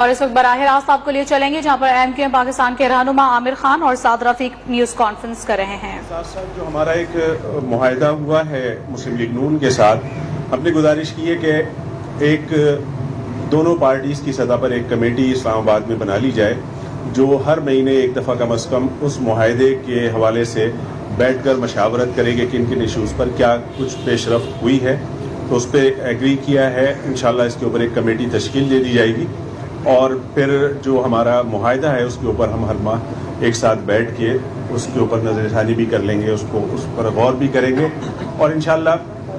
اور اس وقت براہ راست آپ کو لیے چلیں گے جہاں پر MQM پاکستان کے رہنما عامر خان اور سعد رفیق نیوز کانفرنس کر رہے ہیں۔ ساتھ ساتھ جو ہمارا ایک معاہدہ ہوا ہے مسلم لیگ نون کے ساتھ، ہم نے گزارش کی ہے کہ ایک دونوں پارٹیز کی سطح پر ایک کمیٹی اسلام آباد میں بنا لی جائے جو ہر مہینے ایک دفعہ کم از کم اس معاہدے کے حوالے سے بیٹھ کر مشاورت کرے گا کہ کن کن ایشوز پر کیا کچھ پیش رفت ہوئی ہے، تو اس پہ ایگری کیا ہے۔ انشاءاللہ اس کے اوپر ایک کمیٹی تشکیل دے دی جائے گی اور پھر جو ہمارا معاہدہ ہے اس کے اوپر ہم ہر ماہ ایک ساتھ بیٹھ کے اس کے اوپر نظر ثانی بھی کر لیں گے، اس پر غور بھی کریں گے، اور انشاءاللہ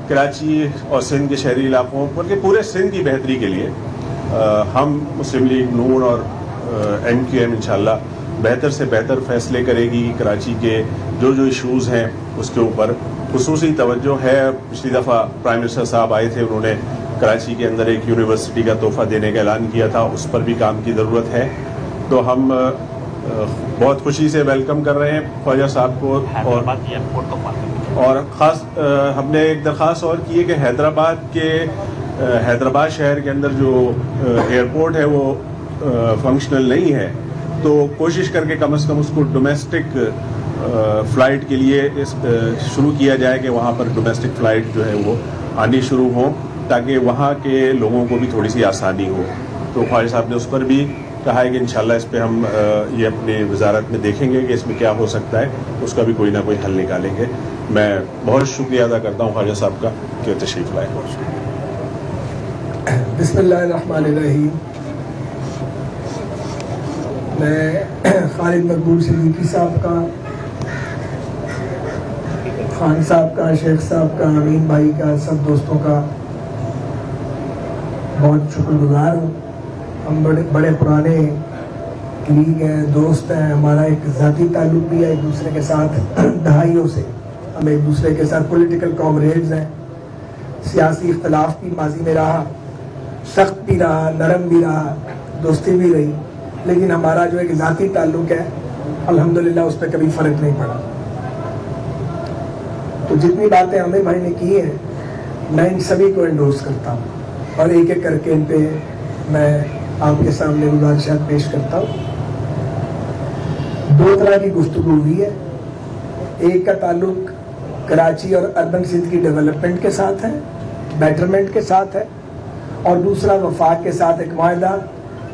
کراچی اور سندھ کے شہری علاقوں بلکہ پورے سندھ کی بہتری کے لیے ہم مسلم لیگ نون اور MQM انشاءاللہ بہتر سے بہتر فیصلے کرے گی۔ کراچی کے جو ایشوز ہیں اس کے اوپر خصوصی توجہ ہے۔ پچھلی دفعہ پرائم منسٹر صاحب آئے تھے، انہوں نے کراچی کے اندر ایک یونیورسٹی کا تحفہ دینے کا اعلان کیا تھا، اس پر بھی کام کی ضرورت ہے، تو ہم بہت خوشی سے ویلکم کر رہے ہیں خواجہ صاحب کو۔ اور خاص ہم نے ایک درخواست اور کی ہے کہ حیدرآباد شہر کے اندر جو ایئرپورٹ ہے وہ فنکشنل نہیں ہے، تو کوشش کر کے کم از کم اس کو ڈومیسٹک فلائٹ کے لیے شروع کیا جائے کہ وہاں پر ڈومیسٹک فلائٹ جو ہے وہ آنی شروع ہوں تاکہ وہاں کے لوگوں کو بھی تھوڑی سی آسانی ہو۔ تو خواجہ صاحب نے اس پر بھی کہا ہے کہ انشاءاللہ اس پہ ہم یہ اپنی وزارت میں دیکھیں گے کہ اس میں کیا ہو سکتا ہے، اس کا بھی کوئی نہ کوئی حل نکالیں گے۔ میں بہت شکریہ ادا کرتا ہوں خواجہ صاحب کا کہ تشریف لائے۔ بسم اللہ الرحمن الرحیم۔ میں خالد مقبول صدیقی صاحب کا، خان صاحب کا، شیخ صاحب کا، امین بھائی کا، سب دوستوں کا بہت شکر گزار ہوں۔ ہم بڑے پرانے لیگ ہیں، دوست ہیں، ہمارا ایک ذاتی تعلق بھی ہے ایک دوسرے کے ساتھ دہائیوں سے، ہم ایک دوسرے کے ساتھ پولیٹیکل کامریڈز ہیں۔ سیاسی اختلاف بھی ماضی میں رہا، سخت بھی رہا، نرم بھی رہا، دوستی بھی رہی، لیکن ہمارا جو ایک ذاتی تعلق ہے الحمدللہ اس پہ کبھی فرق نہیں پڑا۔ تو جتنی باتیں عامر بھائی نے کی ہیں میں ان سبھی کو انڈورس کرتا ہوں اور ایک ایک کر کے ان پہ میں آپ کے سامنے گزارشات پیش کرتا ہوں۔ دو طرح کی گفتگو ہوئی ہے، ایک کا تعلق کراچی اور اربن سندھ کی ڈیولپمنٹ کے ساتھ ہے، بیٹرمنٹ کے ساتھ ہے، اور دوسرا وفاق کے ساتھ ایک معاہدہ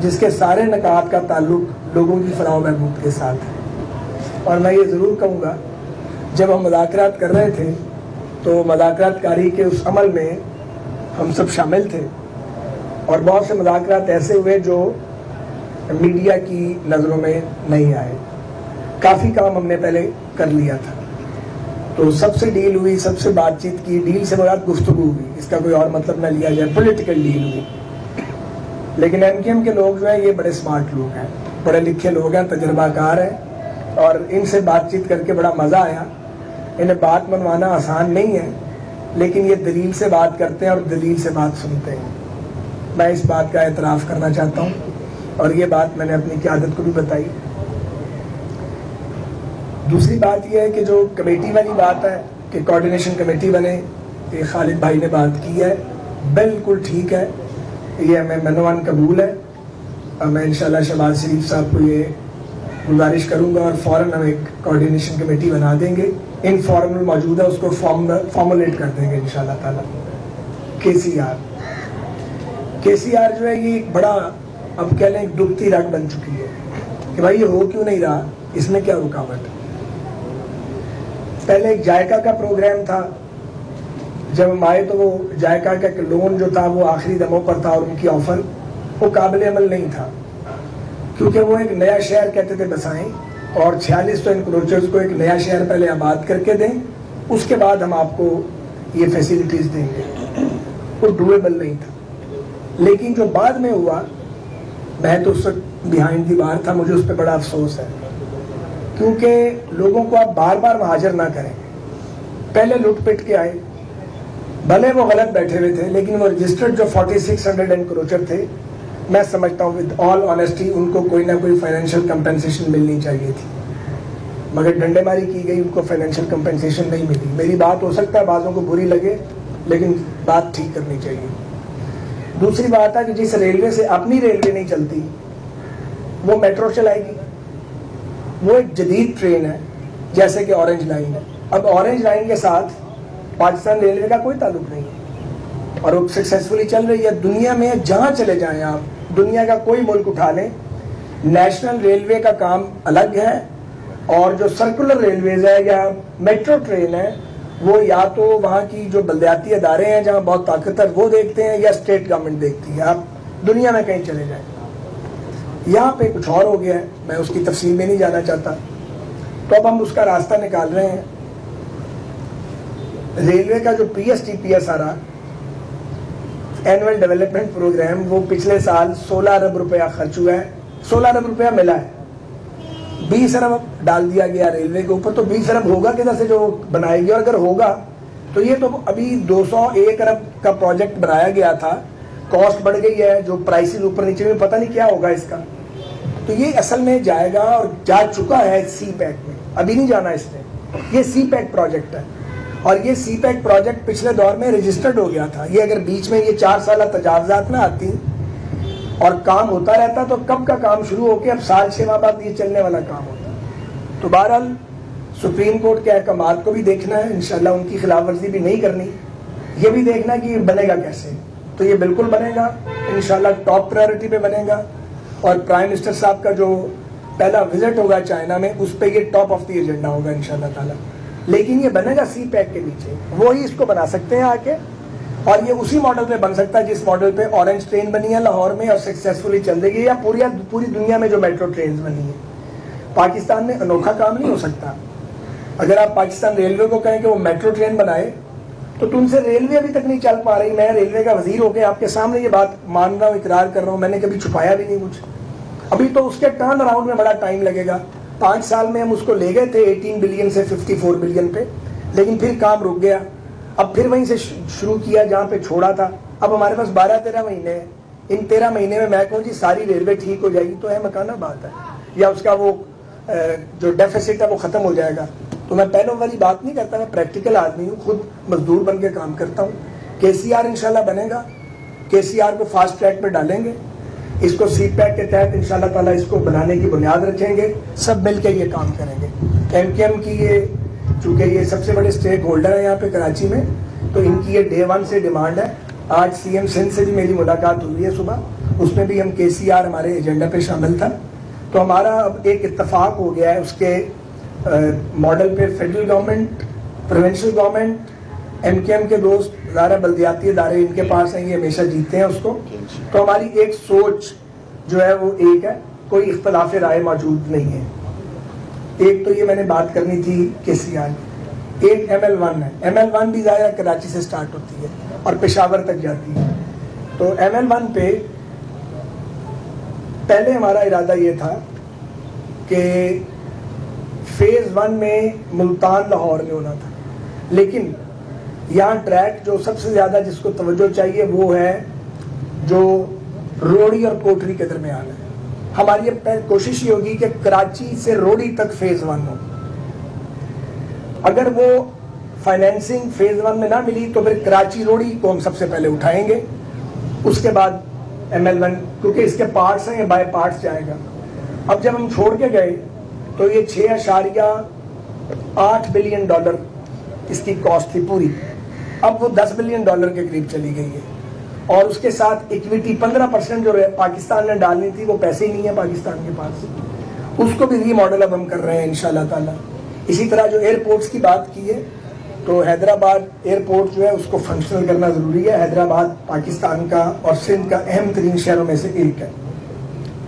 جس کے سارے نکات کا تعلق لوگوں کی فلاح و بہبود کے ساتھ ہے۔ اور میں یہ ضرور کہوں گا جب ہم مذاکرات کر رہے تھے تو مذاکرات کاری کے اس عمل میں ہم سب شامل تھے، اور بہت سے مذاکرات ایسے ہوئے جو میڈیا کی نظروں میں نہیں آئے۔ کافی کام ہم نے پہلے کر لیا تھا، تو سب سے ڈیل ہوئی، سب سے بات چیت کی، ڈیل سے مراد گفتگو ہوئی، اس کا کوئی اور مطلب نہ لیا جائے، پولیٹیکل ڈیل ہوئی۔ لیکن MQM کے لوگ جو ہیں یہ بڑے سمارٹ لوگ ہیں، پڑھے لکھے لوگ ہیں، تجربہ کار ہیں، اور ان سے بات چیت کر کے بڑا مزہ آیا۔ انہیں بات منوانا آسان نہیں ہے، لیکن یہ دلیل سے بات کرتے ہیں اور دلیل سے بات سنتے ہیں۔ میں اس بات کا اعتراف کرنا چاہتا ہوں، اور یہ بات میں نے اپنی قیادت کو بھی بتائی۔ دوسری بات یہ ہے کہ جو کمیٹی والی بات ہے کہ کوارڈینیشن کمیٹی بنے، یہ خالد بھائی نے بات کی ہے، بالکل ٹھیک ہے، یہ ہمیں منوان قبول ہے، اور میں انشاءاللہ شہباز شریف صاحب کو یہ گزارش کروں گا اور فوراً ہم ایک کوارڈینیشن کمیٹی بنا دیں گے، انفارمل موجود ہے اس کو فارمولیٹ کر دیں گے انشاءاللہ تعالی۔ KCR جو ہے یہ ایک بڑا، اب کہہ لیں ایک ڈوبتی رگ بن چکی ہے کہ بھائی یہ ہو کیوں نہیں رہا، اس میں کیا رکاوٹ ہے۔ پہلے ایک جائکا کا پروگرام تھا، جب ہم آئے تو وہ جائکا کا لون جو تھا وہ آخری دموں پر تھا، اور ان کی آفر وہ قابل عمل نہیں تھا، کیونکہ وہ ایک نیا شہر کہتے تھے بسائیں، اور 46 انکروچرز کو ایک نیا شہر پہلے آباد کر کے دیں، اس کے بعد ہم آپ کو یہ فیسیلیٹیز دیں گے، وہ ڈویبل نہیں تھا۔ لیکن جو بعد میں ہوا، میں تو اس وقت بیہائنڈ دی بار تھا، مجھے اس پہ بڑا افسوس ہے، کیونکہ لوگوں کو آپ بار بار مہاجر نہ کریں۔ پہلے لٹ پٹ کے آئے، بھلے وہ غلط بیٹھے ہوئے تھے، لیکن وہ رجسٹرڈ جو 4600 انکروچر تھے، میں سمجھتا ہوں ود آل آنیسٹی ان کو کوئی نہ کوئی فائنینشیل کمپنسیشن ملنی چاہیے تھی، مگر ڈنڈے ماری کی گئی، ان کو فائنینشیل کمپنسیشن نہیں ملی۔ میری بات ہو سکتا ہے بعضوں کو بری لگے، لیکن بات ٹھیک کرنی چاہیے۔ دوسری بات ہے کہ جس ریلوے سے اپنی ریلوے نہیں چلتی وہ میٹرو چلائے گی. وہ ایک جدید ٹرین ہے جیسے کہ اورنج لائن ہے. اب اورنج لائن کے ساتھ پاکستان ریلوے کا کوئی تعلق نہیں ہے اور وہ سکسیسفلی چل رہی ہے. دنیا میں جہاں چلے جائیں آپ, دنیا کا کوئی ملک اٹھا لیں, نیشنل ریلوے کا کام الگ ہے اور جو سرکولر ریلویز ہے یا میٹرو ٹرین ہے وہ یا تو وہاں کی جو بلدیاتی ادارے ہیں جہاں بہت طاقتور وہ دیکھتے ہیں یا اسٹیٹ گورنمنٹ دیکھتی ہے. آپ دنیا میں کہیں چلے جائیں, یہاں پہ کچھ اور ہو گیا ہے, میں اس کی تفصیل میں نہیں جانا چاہتا. تو اب ہم اس کا راستہ نکال رہے ہیں. ریلوے کا جو P S T P S آ رہا اینول ڈیولپمنٹ پروگرام, وہ پچھلے سال 16 ارب روپیہ خرچ ہوا ہے, 16 ارب روپیہ ملا ہے, 20 ارب ڈال دیا گیا ریلوے کے اوپر. تو 20 ارب ہوگا کدھر سے جو بنائے گی, اور اگر ہوگا تو یہ تو ابھی 201 ارب کا پروجیکٹ بنایا گیا تھا, کاسٹ بڑھ گئی ہے, جو پرائسز اوپر نیچے میں پتہ نہیں کیا ہوگا اس کا. تو یہ اصل میں جائے گا اور جا چکا ہے سی پیک میں, ابھی نہیں جانا اس نے. یہ سی پیک پروجیکٹ ہے اور یہ سی پیک پروجیکٹ پچھلے دور میں رجسٹرڈ ہو گیا تھا. یہ اگر بیچ میں یہ 4 سالہ تجاوزات نہ آتی اور کام ہوتا رہتا تو کب کا کام شروع ہو کے اب سال 6 ماہ بعد یہ چلنے والا کام ہوتا. تو بہرحال سپریم کورٹ کے احکامات کو بھی دیکھنا ہے, انشاءاللہ ان کی خلاف ورزی بھی نہیں کرنی. یہ بھی دیکھنا کہ یہ بنے گا کیسے. تو یہ بالکل بنے گا انشاءاللہ, ٹاپ پرائیورٹی پہ بنے گا. اور پرائم منسٹر صاحب کا جو پہلا وزٹ ہوگا چائنا میں, اس پہ یہ ٹاپ آف دی ایجنڈا ہوگا انشاءاللہ تعالیٰ. لیکن یہ بنے گا سی پیک کے نیچے, وہی اس کو بنا سکتے ہیں آ کے, اور یہ اسی ماڈل پہ بن سکتا ہے جس ماڈل پہ اورنج ٹرین بنی ہے لاہور میں اور سکسیسفلی چل رہی ہے, یا پوری دنیا میں جو میٹرو ٹرینز بنی ہیں. پاکستان میں انوکھا کام نہیں ہو سکتا. اگر آپ پاکستان ریلوے کو کہیں کہ وہ میٹرو ٹرین بنائے تو تم سے ریلوے ابھی تک نہیں چل پا رہی. میں ریلوے کا وزیر ہو کے آپ کے سامنے یہ بات مان رہا ہوں, اقرار کر رہا ہوں, میں نے کبھی چھپایا بھی نہیں کچھ. ابھی تو اس کے ٹرن اراؤنڈ میں بڑا ٹائم لگے گا. 5 سال میں ہم اس کو لے گئے تھے 18 بلین سے 54 بلین پہ, لیکن پھر کام رک گیا. اب پھر وہیں سے شروع کیا جہاں پہ چھوڑا تھا. اب ہمارے پاس 12-13 مہینے ہیں. ان 13 مہینے میں کہوں جی ساری ریلوے ٹھیک ہو جائے گی تو ہے مکانہ بات ہے, یا اس کا وہ جو ڈیفیسٹ ہے وہ ختم ہو جائے گا. تو میں پہلوں والی بات نہیں کرتا, میں پریکٹیکل آدمی ہوں, خود مزدور بن کے کام کرتا ہوں. کے سی آر انشاءاللہ بنے گا, کے سی آر کو فاسٹ ٹریک پہ ڈالیں گے, اس کو سی پیک کے تحت انشاءاللہ تعالیٰ اس کو بنانے کی بنیاد رکھیں گے, سب مل کے یہ کام کریں گے. ایم کے ایم کی یہ چونکہ یہ سب سے بڑے اسٹیک ہولڈر ہیں یہاں پہ کراچی میں, تو ان کی یہ ڈے 1 سے ڈیمانڈ ہے. آج سی ایم سندھ سے بھی میری ملاقات ہوئی ہے صبح, اس میں بھی ہم کے سی آر ہمارے ایجنڈا پہ شامل تھا. تو ہمارا اب ایک اتفاق ہو گیا ہے اس کے ماڈل پہ. Federal government, provincial government, MQM کے دوست, ظاہر بلدیاتی ادارے ان کے پاس ہیں, یہ ہمیشہ جیتے ہیں اس کو. تو ہماری ایک سوچ جو ہے وہ ایک ہے, کوئی اختلاف رائے موجود نہیں ہے. ایک تو یہ میں نے بات کرنی تھی کے سی آر. ایک ایم ایل 1 ہے. ایم ایل 1 بھی ظاہر کراچی سے سٹارٹ ہوتی ہے اور پشاور تک جاتی ہے. تو ایم ایل 1 پہ پہلے ہمارا ارادہ یہ تھا کہ فیز 1 میں ملتان لاہور میں ہونا تھا, لیکن یہاں ٹریک جو سب سے زیادہ جس کو توجہ چاہیے وہ ہے جو روڑی اور کوٹری کے درمیان ہے. ہماری کوشش یہ ہوگی کہ کراچی سے روڑی تک فیز 1 ہو. اگر وہ فائنینسنگ فیز 1 میں نہ ملی تو پھر کراچی روڑی کو ہم سب سے پہلے اٹھائیں گے, اس کے بعد ایم ایل 1, کیونکہ اس کے پارٹس ہیں, یہ بائی پارٹس جائے گا. اب جب ہم چھوڑ کے گئے تو یہ 6.8 بلین ڈالر اس کی کاسٹ تھی پوری. اب وہ 10 بلین ڈالر کے قریب چلی گئی ہے, اور اس کے ساتھ ایکویٹی 15% جو پاکستان نے ڈالنی تھی وہ پیسے ہی نہیں ہے پاکستان کے پاس. اس کو بھی ری ماڈل اب ہم کر رہے ہیں انشاءاللہ تعالی. اسی طرح جو ایئرپورٹس کی بات کی ہے, تو حیدرآباد ایئرپورٹ جو ہے اس کو فنکشنل کرنا ضروری ہے. حیدرآباد پاکستان کا اور سندھ کا اہم ترین شہروں میں سے ایک ہے.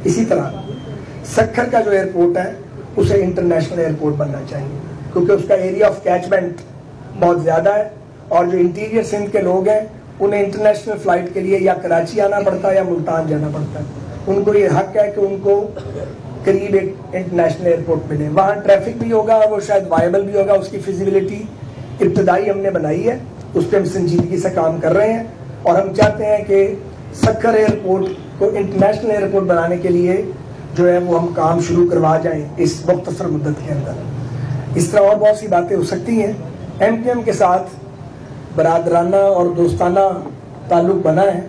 اسی طرح سکھر کا جو ایئرپورٹ ہے اسے انٹرنیشنل ایئرپورٹ بننا چاہیے, کیونکہ اس کا ایریا آف کیچمنٹ بہت زیادہ ہے, اور جو انٹیریئر سندھ کے لوگ ہیں انہیں انٹرنیشنل فلائٹ کے لیے یا کراچی آنا پڑتا ہے یا ملتان جانا پڑتا ہے. ان کو یہ حق ہے کہ ان کو قریب ایک انٹرنیشنل ایئرپورٹ ملے. وہاں ٹریفک بھی ہوگا, وہ شاید وائبل بھی ہوگا. اس کی فیزیبلٹی ابتدائی ہم نے بنائی ہے, اس پہ ہم سنجیدگی سے کام کر رہے ہیں, اور ہم چاہتے ہیں کہ سکھر ایئرپورٹ کو انٹرنیشنل ایئرپورٹ بنانے کے لیے جو ہے وہ ہم کام شروع کروا جائیں اس مختصر مدت کے اندر. اس طرح اور بہت سی باتیں ہو سکتی ہیں. ایم کے ایم کے ساتھ برادرانہ اور دوستانہ تعلق بنا ہے.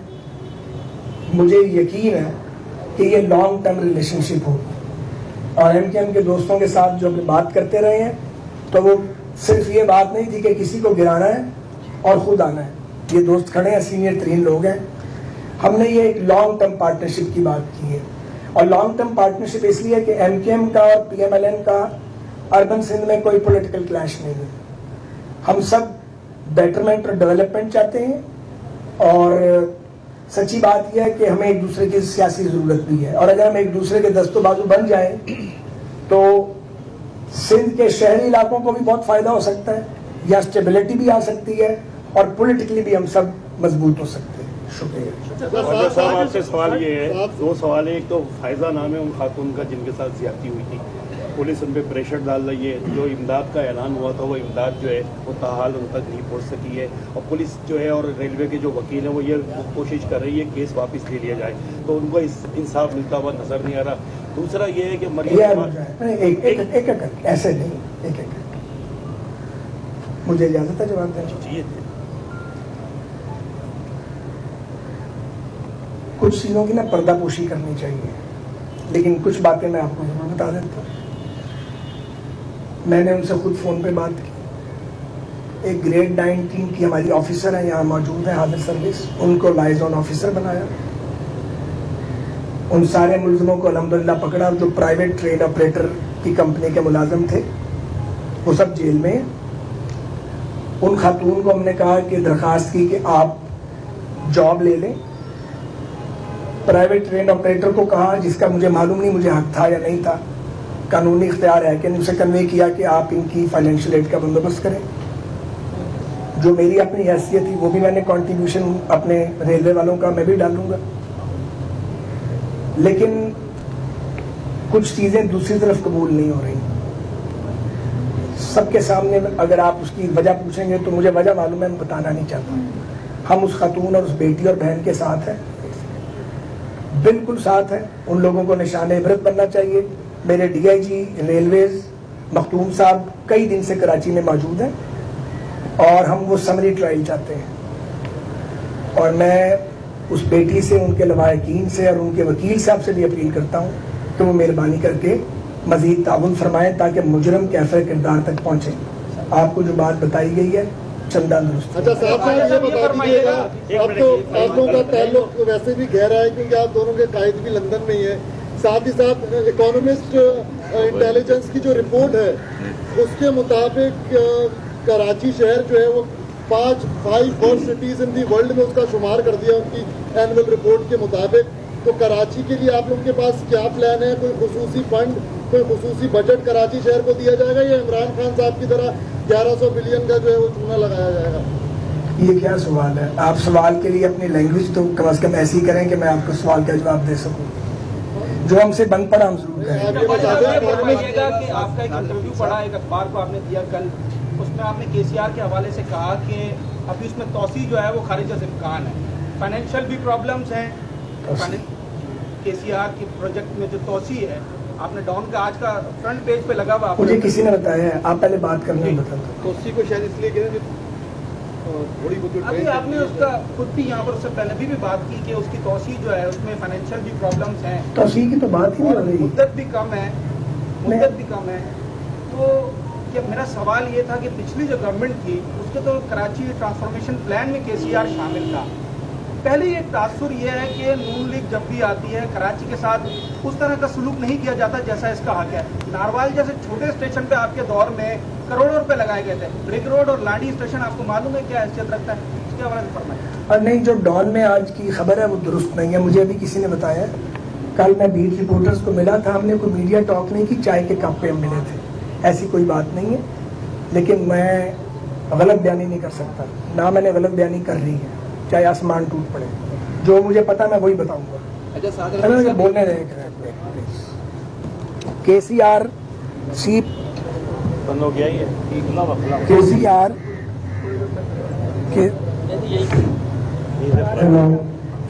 مجھے یقین ہے کہ یہ لانگ ٹرم ریلیشن شپ ہوگی. اور MKM کے دوستوں کے ساتھ جو بات کرتے رہے ہیں تو وہ صرف یہ بات نہیں تھی کہ کسی کو گرانا ہے اور خود آنا ہے. یہ دوست کھڑے ہیں, سینئر ترین لوگ ہیں. ہم نے یہ ایک لانگ ٹرم پارٹنرشپ کی بات کی ہے, اور لانگ ٹرم پارٹنرشپ اس لیے کہ MKM کا اور PMLN کا اربن سندھ میں کوئی پولیٹیکل کلیش نہیں ہے. ہم سب بیٹرمنٹ اور ڈیولپمنٹ چاہتے ہیں, اور سچی بات یہ ہے کہ ہمیں ایک دوسرے کی سیاسی ضرورت بھی ہے. اور اگر ہم ایک دوسرے کے دست و بازو بن جائیں تو سندھ کے شہری علاقوں کو بھی بہت فائدہ ہو سکتا ہے, یا اسٹیبلٹی بھی آ سکتی ہے, اور پولیٹیکلی بھی ہم سب مضبوط ہو سکتے ہیں. شکریہ. صاحب آپ سے سوال یہ ہے, دو سوال ہیں. ایک تو فائزہ نام ہے ان خاتون کا جن کے ساتھ زیادتی ہوئی تھی, پولیس ان پہ پریشر ڈال رہی ہے. جو امداد کا اعلان ہوا تھا وہ امداد جو ہے وہ تاحال ان تک نہیں پہنچ سکی ہے, اور پولیس جو ہے اور ریلوے کے جو وکیل ہیں وہ یہ کوشش کر رہی ہے کیس واپس لے لیا جائے, تو ان کو انصاف ملتا ہوا نظر نہیں آ رہا. دوسرا یہ ہے کہ ایک ایسے نہیں, ایک مجھے اجازت ہے جواب دینا چاہیے. کچھ چیزوں کی نا پردہ پوشی کرنی چاہیے, لیکن کچھ باتیں میں آپ کو ضرور بتا دیتا ہوں. میں نے ان سے خود فون پہ بات کی. ایک گریڈ 9 ٹیم کی ہماری آفیسر ہیں یہاں موجود ہیں حاضر سروس, ان کو لائزون آفیسر بنایا. ان سارے ملزموں کو الحمدللہ پکڑا جو پرائیویٹ ٹرین آپریٹر کی کمپنی کے ملازم تھے, وہ سب جیل میں. ان خاتون کو ہم نے کہا کہ درخواست کی کہ آپ جاب لے لیں. پرائیویٹ ٹرین آپریٹر کو کہا, جس کا مجھے معلوم نہیں مجھے حق تھا یا نہیں تھا, قانونی اختیار ہے کہ ان سے کنوے کیا کہ آپ ان کی فائنینشیل ایڈ کا بندوبست کریں. جو میری اپنی حیثیت تھی وہ بھی میں نے کنٹریبیوشن اپنے ریلوے والوں کا میں بھی ڈالوں گا. لیکن کچھ چیزیں دوسری طرف قبول نہیں ہو رہی. سب کے سامنے اگر آپ اس کی وجہ پوچھیں گے تو مجھے وجہ معلوم ہے, میں بتانا نہیں چاہتا. ہم اس خاتون اور اس بیٹی اور بہن کے ساتھ ہیں, بالکل ساتھ ہیں. ان لوگوں کو نشان عبرت بننا چاہیے. میرے DIG ریلویز مختوم صاحب کئی دن سے کراچی میں موجود ہیں, اور ہم وہ سمری ٹرائل چاہتے ہیں. اور میں اس بیٹی سے, ان کے لواحقین سے اور ان کے وکیل صاحب سے بھی اپیل کرتا ہوں کہ وہ مہربانی کر کے مزید تعاون فرمائیں تاکہ مجرم کیفر کردار تک پہنچے. آپ کو جو بات بتائی گئی ہے چندہ درست. اچھا صاحب یہ بتا دیجیے گا, اب تو آپ لوگوں کا تعلق ویسے بھی گہرا ہے کیونکہ آپ دونوں کے قائد بھی لندن میں ہی ہیں. ساتھ ہی ساتھ اکانومسٹ انٹیلیجنس کی جو رپورٹ ہے اس کے مطابق کراچی شہر جو ہے وہ 5 worst cities in the world میں اس کا شمار کر دیا ان کی اینول رپورٹ کے مطابق. تو کراچی کے لیے آپ لوگوں کے پاس کیا پلان ہے؟ کوئی خصوصی فنڈ, کوئی خصوصی بجٹ کراچی شہر کو دیا جائے گا, یا عمران خان صاحب کی طرح 1100 بلین کا جو ہے وہ چونا لگایا جائے گا؟ یہ کیا سوال ہے؟ آپ سوال کے لیے اپنی لینگویج تو کم از کم ایسی کریں کہ میں آپ کو سوال کا جواب دے سکوں. جو ہم سے بند پڑا ہم ضرور کریں. آپ کا ایک انٹرویو پڑھا ایک اخبار کو آپ نے دیا کل, اس میں آپ نے KCR کے حوالے سے کہا کہ ابھی اس میں توسیع جو ہے وہ خارج از امکان ہے. فائنینشیل بھی پرابلمس ہیں. KCR کی پروجیکٹ میں جو توسیع ہے, آپ نے ڈاؤن کا آج کا فرنٹ پیج پہ لگا ہوا, مجھے کسی نے بتایا ہے. آپ پہلے بات کرنے بتا دو. توسیع کو شاید اس لیے کہ تھوڑی بہت ابھی آپ نے اس کا خود بھی یہاں پر اس سے پہلے بھی بات کی کہ اس کی توسیع جو ہے اس میں فائنینشیل بھی پرابلمس ہیں, توسیع کی تو بات ہی نہیں ہو رہی, مدت بھی کم ہے. تو میرا سوال یہ تھا کہ پچھلی جو گورنمنٹ تھی اس کے تو کراچی ٹرانسفارمیشن پلان میں KCR شامل تھا. پہلے ایک تاثر یہ ہے کہ نون لیگ جب بھی آتی ہے کراچی کے ساتھ اس طرح کا سلوک نہیں کیا جاتا جیسا اس کا حق ہے. ناروال جیسے چھوٹے اسٹیشن پہ آپ کے دور میں کروڑوں روپے لگائے گئے تھے. برک روڈ اور لانڈی اسٹیشن آپ کو معلوم ہے کیا حیثیت رکھتا ہے, اس کے حوالے سے فرمائیں. اور نہیں, جو ڈان میں آج کی خبر ہے وہ درست نہیں ہے. مجھے ابھی کسی نے بتایا, کل میں بیٹ رپورٹرز کو ملا تھا, ہم نے کوئی میڈیا ٹاک نہیں کی, چائے کے کپ پہ ہم ملے تھے. ایسی کوئی بات نہیں ہے, لیکن میں غلط بیانی نہیں کر سکتا, نہ میں نے غلط بیانی کر رہی ہے, چاہے آسمان ٹوٹ پڑے. جو مجھے پتا میں وہی بتاؤں گا. بولنے رہے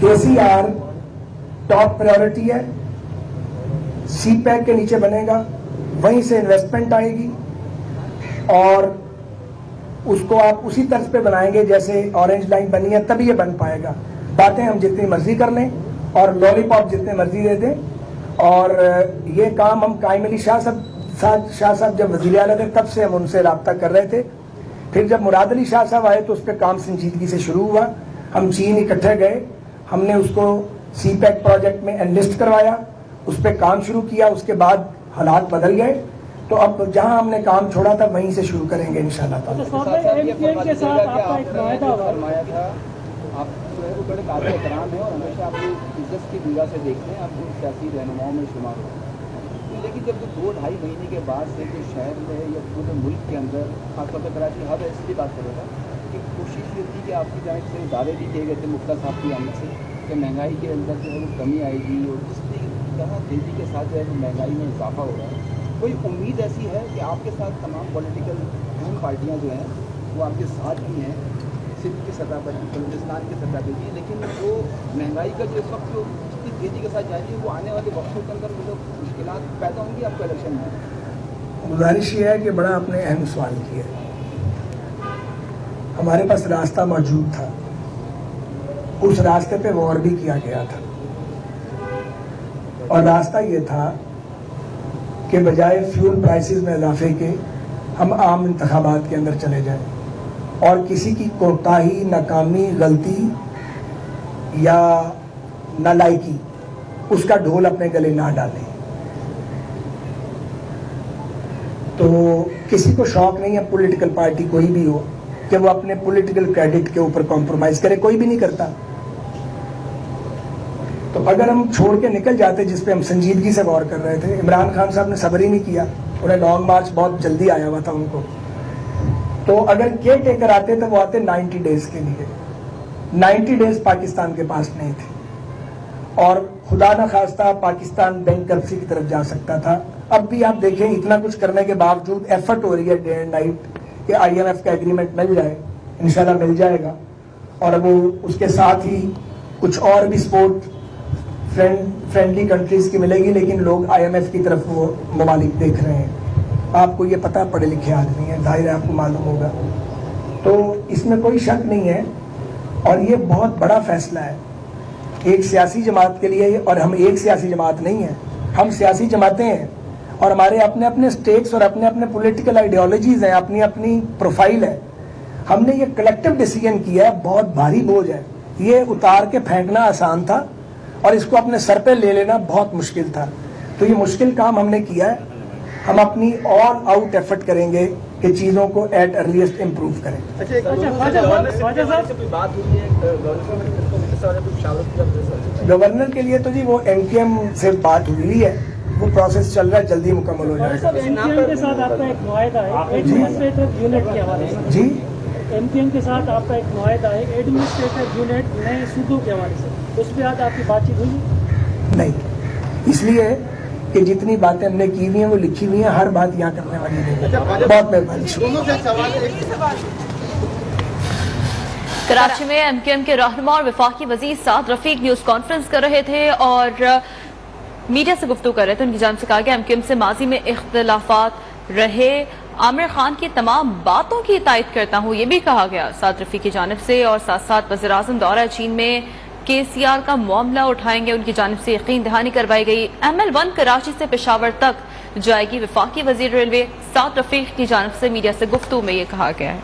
KCR ٹاپ پرائیورٹی ہے. سی پیک کے نیچے بنے گا, وہیں سے انویسٹمنٹ آئے گی, اور اس کو آپ اسی طرز پہ بنائیں گے جیسے اورنج لائن بنی ہے, تبھی یہ بن پائے گا. باتیں ہم جتنی مرضی کر لیں, اور لولی پاپ جتنے مرضی دے دیں. اور یہ کام ہم قائم علی شاہ صاحب جب وزیر اعلیٰ تھے تب سے ہم ان سے رابطہ کر رہے تھے. پھر جب مراد علی شاہ صاحب آئے تو اس پہ کام سنجیدگی سے شروع ہوا. ہم چین اکٹھے گئے, ہم نے اس کو سی پیک پروجیکٹ میں انلسٹ کروایا, اس پہ کام شروع کیا. اس کے بعد حالات بدل گئے تو اب جہاں ہم نے کام چھوڑا تھا وہیں سے شروع کریں گے انشاءاللہ تعالی. آپ جو ہے وہ بڑے قابل احترام ہیں اور ہمیشہ آپ کو عزت کی نگاہ سے دیکھتے ہیں, آپ ان سیاسی رہنماؤں میں شمار ہوتے ہیں. لیکن جب 2-2.5 مہینے کے بعد سے جو شہر میں یا پورے ملک کے اندر خاص طور پہ کراچی ہب ایسی بھی بات کر رہا تھا کہ کوشش یہ تھی کہ آپ کی جانب سے دعوے بھی کیے گئے تھے مفتی صاحب کی آمد سے کہ مہنگائی کے اندر جو ہے وہ کمی آئے گی, اور جس طرح تیزی کے ساتھ جو ہے وہ مہنگائی میں اضافہ ہو رہا ہے, کوئی امید ایسی ہے کہ آپ کے ساتھ تمام پولیٹیکل اہم پارٹیاں جو ہیں وہ آپ کے ساتھ بھی ہیں, سندھ کی سطح پر, بلوچستان کی سطح پہ بھی, لیکن وہ مہنگائی کا جو اس وقت جو جتنی تیزی کے ساتھ جائے گی وہ آنے والے وقتوں کے اندر جو مشکلات پیدا ہوں گی آپ کو الیکشن میں؟ گزارش یہ ہے کہ بڑا آپ نے اہم سوال کیا. ہمارے پاس راستہ موجود تھا, اس راستے پہ غور بھی کیا گیا تھا, اور راستہ یہ تھا کہ بجائے فیول پرائسز میں اضافے کے ہم عام انتخابات کے اندر چلے جائیں اور کسی کی کوتاہی, ناکامی, غلطی یا نالائکی اس کا ڈھول اپنے گلے نہ ڈالیں. تو کسی کو شوق نہیں ہے, پولیٹیکل پارٹی کوئی بھی ہو, کہ وہ اپنے پولیٹیکل کریڈٹ کے اوپر کمپرومائز کرے, کوئی بھی نہیں کرتا. تو اگر ہم چھوڑ کے نکل جاتے جس پہ ہم سنجیدگی سے غور کر رہے تھے, عمران خان صاحب نے صبر ہی نہیں کیا, انہیں لانگ مارچ بہت جلدی آیا ہوا تھا ان کو, تو اگر کیئر ٹیکر آتے تو وہ آتے 90 ڈیز کے لیے. 90 ڈیز پاکستان کے پاس نہیں تھے, اور خدا نہ خواستہ پاکستان بینک کرپسی کی طرف جا سکتا تھا. اب بھی آپ دیکھیں اتنا کچھ کرنے کے باوجود ایفرٹ ہو رہی ہے ڈے اینڈ نائٹ کہ IMF کا ایگریمنٹ مل جائے, انشاءاللہ مل جائے گا, اور وہ اس کے ساتھ ہی کچھ اور بھی سپورٹ فرینڈلی کنٹریز کی ملے گی, لیکن لوگ IMF کی طرف وہ ممالک دیکھ رہے ہیں. آپ کو یہ پتہ, پڑھے لکھے آدمی ہیں, ظاہر ہے آپ کو معلوم ہوگا. تو اس میں کوئی شک نہیں ہے, اور یہ بہت بڑا فیصلہ ہے ایک سیاسی جماعت کے لیے. اور ہم ایک سیاسی جماعت نہیں ہیں, ہم سیاسی جماعتیں ہیں, اور ہمارے اپنے اپنے سٹیکس اور اپنے اپنے پولیٹیکل آئیڈیالوجیز ہیں, اپنی اپنی پروفائل ہے. ہم نے یہ کلیکٹیو ڈیسیجن کیا ہے, بہت بھاری بوجھ ہے, یہ اتار کے پھینکنا آسان تھا اور اس کو اپنے سر پہ لے لینا بہت مشکل تھا. تو یہ مشکل کام ہم نے کیا ہے. ہم اپنی آل آؤٹ ایفرٹ کریں گے کہ چیزوں کو ایٹ ارلیسٹ امپروو کریں. گورنر کے لیے تو جی وہ MKM سے بات ہوئی ہے, وہ پروسیس چل رہا ہے, جلدی مکمل ہو جائے گا. MKM کے ساتھ آپ کا ایک معاہدہ ہے ایڈمنسٹریٹو یونٹ کے حوالے سے. جی, MKM کے ساتھ آپ کا ایک معاہدہ ہے ایڈمنسٹریٹو یونٹ نئے صوبوں کے حوالے سے, اس پہ آج آپ کی بات چیت ہوئی؟ نہیں, اس لیے کہ جتنی باتیں ہم نے کی ہوئی ہیں وہ لکھی ہوئی ہیں, ہر بات یہاں کرنے والی نہیں. بہت مہربانی. کراچی میں MKM کے رہنما اور وفاقی وزیر سعد رفیق نیوز کانفرنس کر رہے تھے اور میڈیا سے گفتگو کر رہے تھے. ان کی جانب سے کہا گیا MKM سے ماضی میں اختلافات رہے, عامر خان کی تمام باتوں کی تائید کرتا ہوں, یہ بھی کہا گیا سعد رفیق کی جانب سے. اور ساتھ ساتھ وزیراعظم دورہ چین میں KCR کا معاملہ اٹھائیں گے, ان کی جانب سے یقین دہانی کروائی گئی. ML1 کراچی سے پشاور تک جائے گی. وفاقی وزیر ریلوے سعد رفیق کی جانب سے میڈیا سے گفتگو میں یہ کہا گیا ہے.